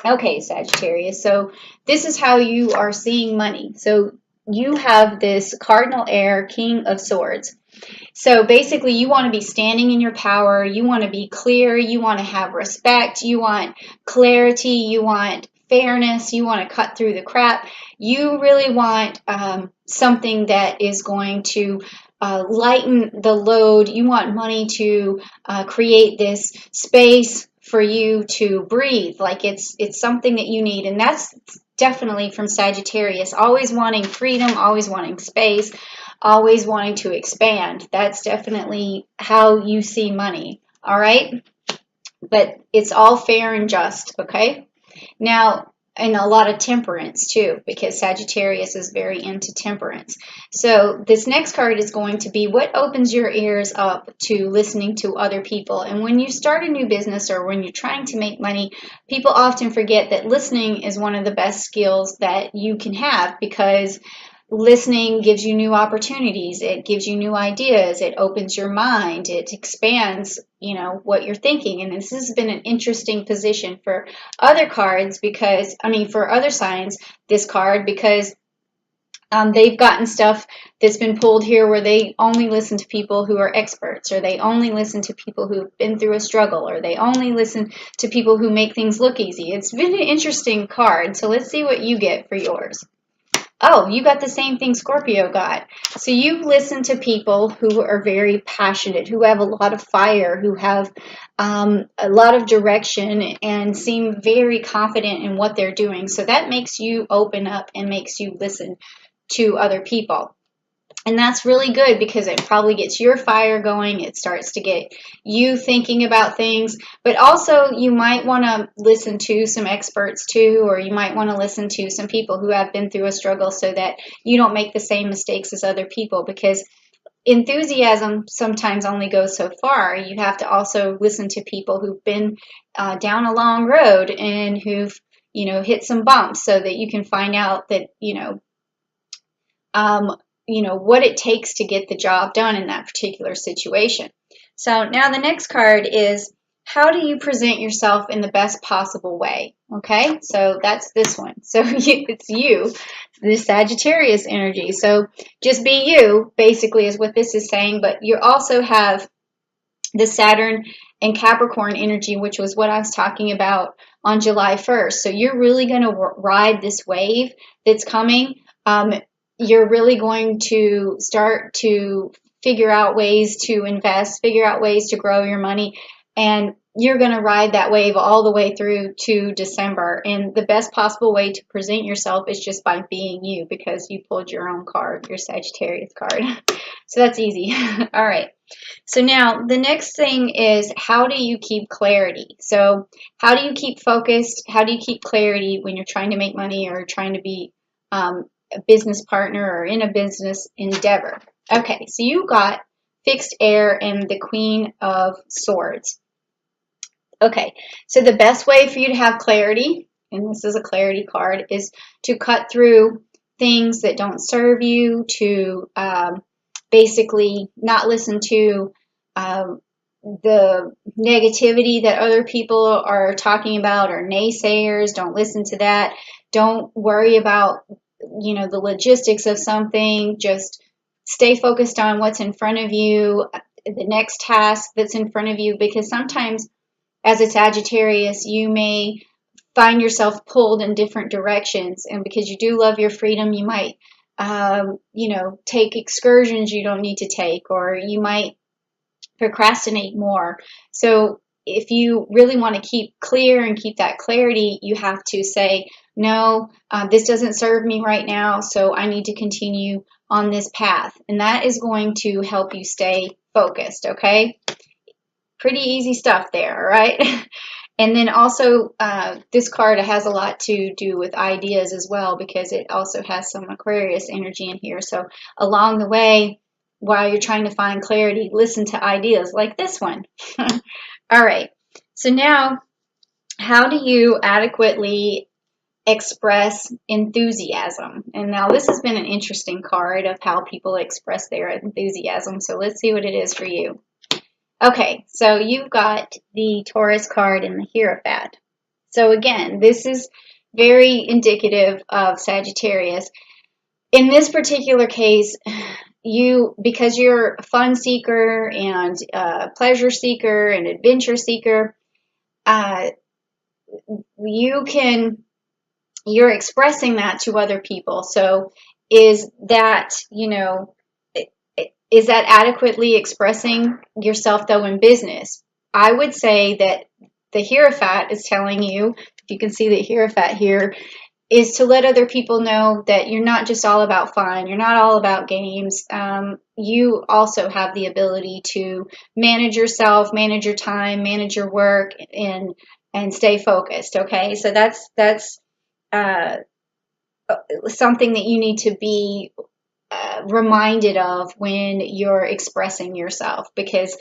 Okay, Sagittarius. So this is how you are seeing money. So you have this cardinal air, King of Swords. So basically, you want to be standing in your power. You want to be clear. You want to have respect. You want clarity. You want fairness. You want to cut through the crap. You really want something that is going to lighten the load. You want money to create this space for you to breathe. Like it's something that you need, and that's definitely from Sagittarius. Always wanting freedom. Always wanting space, always wanting to expand. That's definitely how you see money. All right. But it's all fair and just. Okay. Now, and a lot of temperance too, because Sagittarius is very into temperance. So this next card is going to be what opens your ears up to listening to other people. And when you start a new business or when you're trying to make money, people often forget that listening is one of the best skills that you can have, because listening gives you new opportunities. It gives you new ideas. It opens your mind. It expands, what you're thinking. And this has been an interesting position for other cards because, for other signs, this card, because they've gotten stuff that's been pulled here where they only listen to people who are experts, or they only listen to people who've been through a struggle, or they only listen to people who make things look easy. It's been an interesting card. So let's see what you get for yours. Oh, you got the same thing Scorpio got. So you listen to people who are very passionate, who have a lot of fire, who have a lot of direction and seem very confident in what they're doing. So that makes you open up and makes you listen to other people. And that's really good because it probably gets your fire going. It starts to get you thinking about things. But also, you might want to listen to some experts too, or you might want to listen to some people who have been through a struggle so that you don't make the same mistakes as other people. Because enthusiasm sometimes only goes so far. You have to also listen to people who've been down a long road and who've, hit some bumps so that you can find out that, what it takes to get the job done in that particular situation. So now the next card is, how do you present yourself in the best possible way? Okay, so that's this one. So it's you, the Sagittarius energy. So just be you, basically, is what this is saying. But you also have the Saturn and Capricorn energy, which was what I was talking about on July 1st. So you're really going to ride this wave that's coming. You're really going to start to figure out ways to invest, figure out ways to grow your money, and you're going to ride that wave all the way through to December. And the best possible way to present yourself is just by being you, because you pulled your own card, your Sagittarius card. So that's easy. All right. So now the next thing is, how do you keep clarity? So how do you keep focused? How do you keep clarity when you're trying to make money or trying to be a business partner or in a business endeavor? Okay, so you got fixed air and the Queen of Swords. Okay, so the best way for you to have clarity, and this is a clarity card, is to cut through things that don't serve you, to basically not listen to the negativity that other people are talking about, or naysayers. Don't listen to that. Don't worry about the logistics of something. Just stay focused on what's in front of you, the next task that's in front of you, because sometimes as a Sagittarius, you may find yourself pulled in different directions, and because you do love your freedom, you might take excursions you don't need to take, or you might procrastinate more. So if you really want to keep clear and keep that clarity, you have to say, no, this doesn't serve me right now, so I need to continue on this path. And that is going to help you stay focused, okay? Pretty easy stuff there, all right? And then also, this card has a lot to do with ideas as well, because it also has some Aquarius energy in here. So along the way, while you're trying to find clarity, listen to ideas like this one. All right. So now, how do you adequately express enthusiasm? And now this has been an interesting card of how people express their enthusiasm. So let's see what it is for you. Okay, so you've got the Taurus card and the Hierophant. So again, this is very indicative of Sagittarius. In this particular case, because you're a fun seeker and pleasure seeker and adventure seeker, you're expressing that to other people. So is that, is that adequately expressing yourself though in business? I would say that the Hierophant is telling you, if you can see the Hierophant here, is to let other people know that you're not just all about fun. You're not all about games. You also have the ability to manage yourself, manage your time, manage your work, and stay focused. Okay, so that's something that you need to be reminded of when you're expressing yourself, because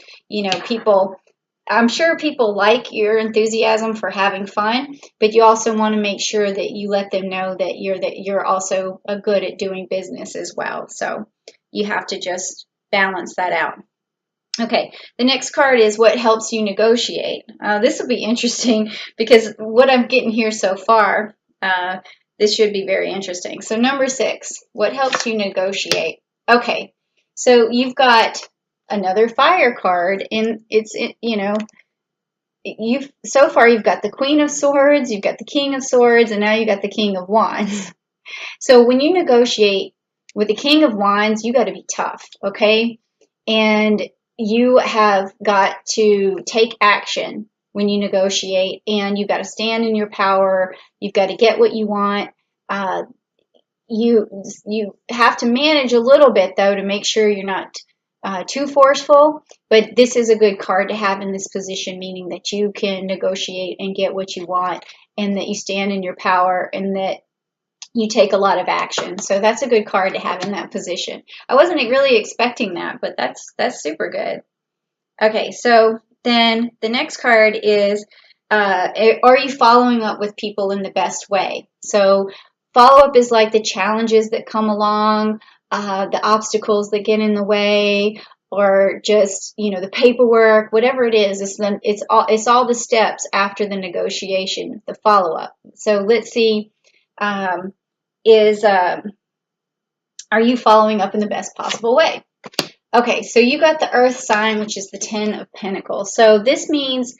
I'm sure people like your enthusiasm for having fun, but you also want to make sure that you let them know that you're also good at doing business as well. So you have to just balance that out. Okay, the next card is what helps you negotiate. This will be interesting because what I'm getting here so far, this should be very interesting. So number 6, what helps you negotiate? Okay, so you've got another fire card, and so far you've got the Queen of Swords, you've got the King of Swords, and now you've got the King of Wands. So when you negotiate with the King of Wands, you got to be tough, okay? And you have got to take action when you negotiate, and you've got to stand in your power. You've got to get what you want. You have to manage a little bit, though, to make sure you're not too forceful. But this is a good card to have in this position, meaning that you can negotiate and get what you want, and that you stand in your power, and that you take a lot of action. So that's a good card to have in that position. I wasn't really expecting that, but that's super good. Okay, so then the next card is, are you following up with people in the best way? So follow-up is like the challenges that come along, the obstacles that get in the way, or just, the paperwork, whatever it is, it's all the steps after the negotiation, the follow-up. So let's see, are you following up in the best possible way? Okay, so you got the Earth sign, which is the 10 of Pentacles. So this means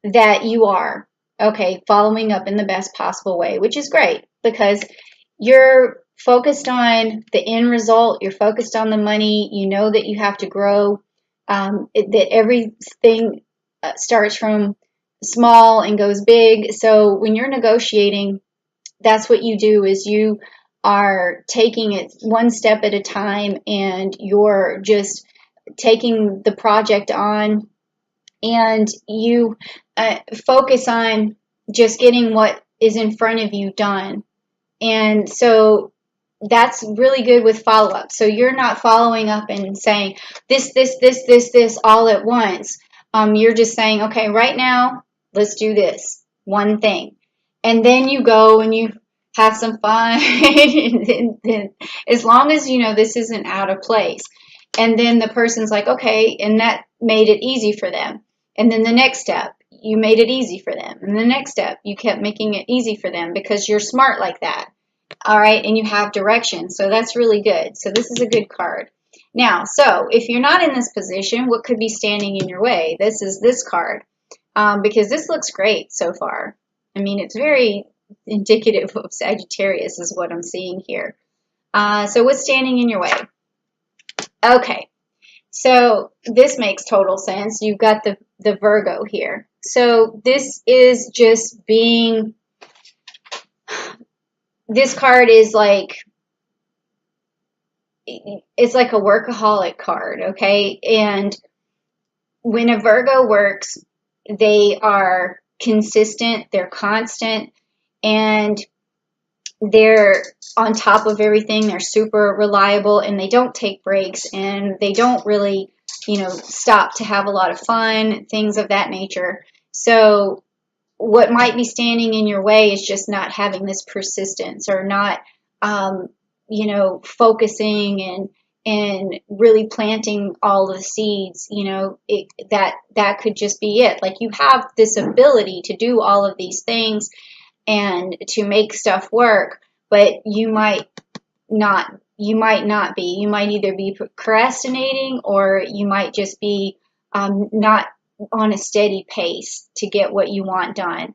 that you are, following up in the best possible way, which is great because you're focused on the end result. You're focused on the money. You know that you have to grow, that everything starts from small and goes big. So when you're negotiating, that's what you do, is you are taking it one step at a time, and you're just taking the project on, and you focus on just getting what is in front of you done. And so that's really good with follow-up. So you're not following up and saying this all at once. You're just saying, okay, right now, let's do this one thing. And then you go and you have some fun, as long as you know this isn't out of place. And then the person's like, okay, and that made it easy for them. And then the next step, you made it easy for them. And the next step, you kept making it easy for them because you're smart like that. All right, and you have direction. So that's really good. So this is a good card. Now, so if you're not in this position, what could be standing in your way? This is this card, because this looks great so far. I mean, it's very indicative of Sagittarius is what I'm seeing here. So what's standing in your way? Okay, so this makes total sense. You've got the Virgo here. So this is just being, this card is like, it's like a workaholic card, okay? And when a Virgo works, they are consistent, they're constant, and they're on top of everything. They're super reliable, and they don't take breaks, and they don't really, stop to have a lot of fun, things of that nature. So what might be standing in your way is just not having this persistence, or not, focusing and really planting all the seeds, you know, that could just be it. Like, you have this ability to do all of these things and to make stuff work, but you might not be. You might either be procrastinating, or you might just be not on a steady pace to get what you want done.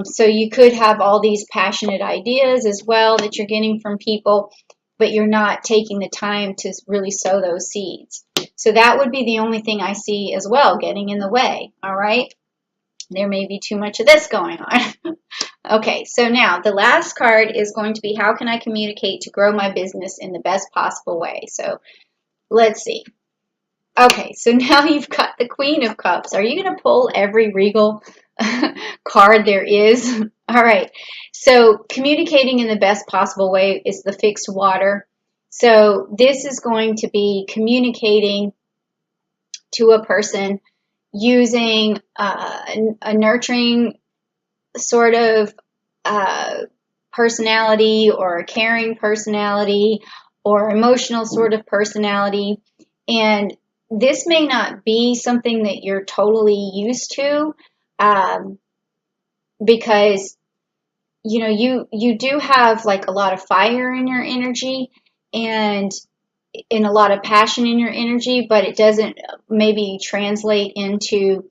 So you could have all these passionate ideas as well that you're getting from people, but you're not taking the time to really sow those seeds. So that would be the only thing I see as well getting in the way. All right. There may be too much of this going on. Okay, so now the last card is going to be, how can I communicate to grow my business in the best possible way? So let's see. Okay, so now you've got the Queen of Cups. Are you going to pull every regal card there is? All right, so communicating in the best possible way is the fixed water. So this is going to be communicating to a person using a nurturing sort of personality, or a caring personality, or emotional sort of personality. And this may not be something that you're totally used to, because you know, you do have like a lot of fire in your energy, and a lot of passion in your energy, but it doesn't maybe translate into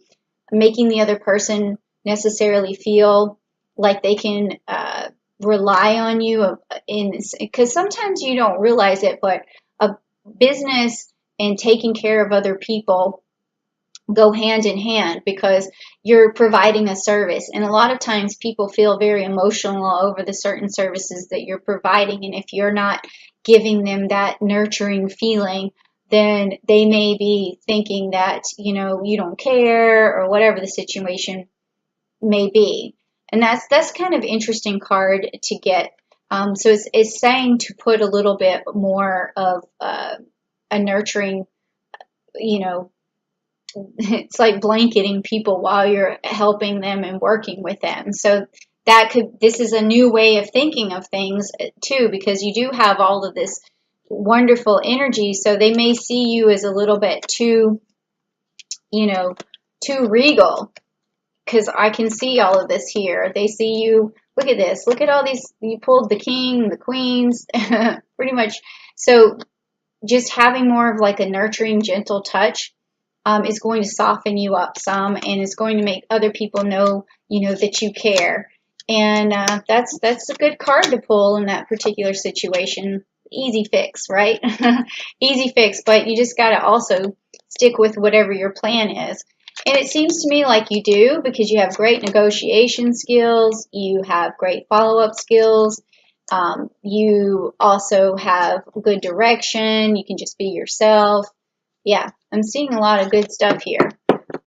making the other person necessarily feel like they can rely on you, because sometimes you don't realize it, but a business and taking care of other people go hand in hand, because you're providing a service, and a lot of times people feel very emotional over the certain services that you're providing, and if you're not giving them that nurturing feeling, then they may be thinking that, you know, you don't care, or whatever the situation may be. And that's kind of interesting card to get. So it's saying to put a little bit more of a nurturing, you know, it's like blanketing people while you're helping them and working with them. So this is a new way of thinking of things too, because you do have all of this wonderful energy. So they may see you as a little bit too, you know, too regal, because I can see all of this here. They see you, look at this, look at all these, you pulled the king, the queens, pretty much. So just having more of like a nurturing, gentle touch is going to soften you up some, and is going to make other people know, you know, that you care. And that's a good card to pull in that particular situation. Easy fix, right? Easy fix, but you just got to also stick with whatever your plan is. And it seems to me like you do, because you have great negotiation skills, you have great follow-up skills, you also have good direction, you can just be yourself. Yeah, I'm seeing a lot of good stuff here.